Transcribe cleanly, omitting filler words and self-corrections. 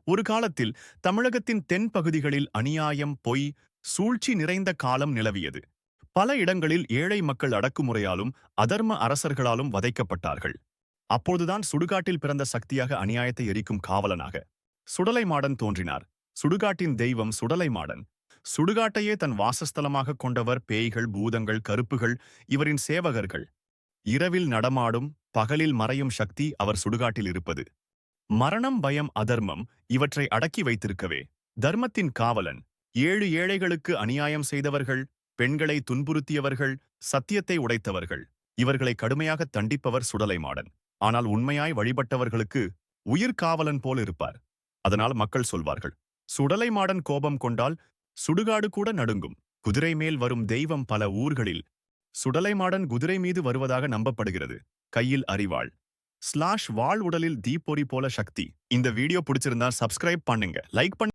ஒரு காலத்தில் தமிழகத்தின் தென் பகுதிகளில் அநியாயம், பொய், சூழ்ச்சி நிறைந்த காலம் நிலவியது. பல இடங்களில் ஏழை மக்கள் அடக்குமுறையாலும் அதர்ம அரசர்களாலும் வதைக்கப்பட்டார்கள். அப்போதுதான் சுடுகாட்டில் பிறந்த சக்தியாக அநியாயத்தை எரிக்கும் காவலனாக சுடலை மாடன் தோன்றினார். சுடுகாட்டின் தெய்வம் சுடலை மாடன். சுடுகாட்டையே தன் வாசஸ்தலமாக கொண்டவர். பேய்கள், பூதங்கள், கருப்புகள் இவரின் சேவகர்கள். இரவில் நடமாடும், பகலில் மறையும் சக்தி அவர் சுடுகாட்டில் இருப்பது. மரணம், பயம், அதர்மம் இவற்றை அடக்கி வைத்திருக்கவே தர்மத்தின் காவலன். ஏழு ஏழைகளுக்கு அநியாயம் செய்தவர்கள், பெண்களை துன்புறுத்தியவர்கள், சத்தியத்தை உடைத்தவர்கள், இவர்களை கடுமையாக தண்டிப்பவர் சுடலைமாடன். ஆனால் உண்மையாய் வழிபட்டவர்களுக்கு உயிர் காவலன் போல் இருப்பார். அதனால் மக்கள் சொல்வார்கள், சுடலைமாடன் கோபம் கொண்டால் சுடுகாடு கூட நடுங்கும். குதிரை மேல் வரும் தெய்வம். பல ஊர்களில் சுடலைமாடன் குதிரை மீது வருவதாக நம்பப்படுகிறது. கையில் அரிவாள் / வாள், உடலில் தீப்பொறி போல சக்தி. இந்த வீடியோ பிடிச்சிருந்தா சப்ஸ்கிரைப் பண்ணுங்க, லைக் பண்ணுங்க.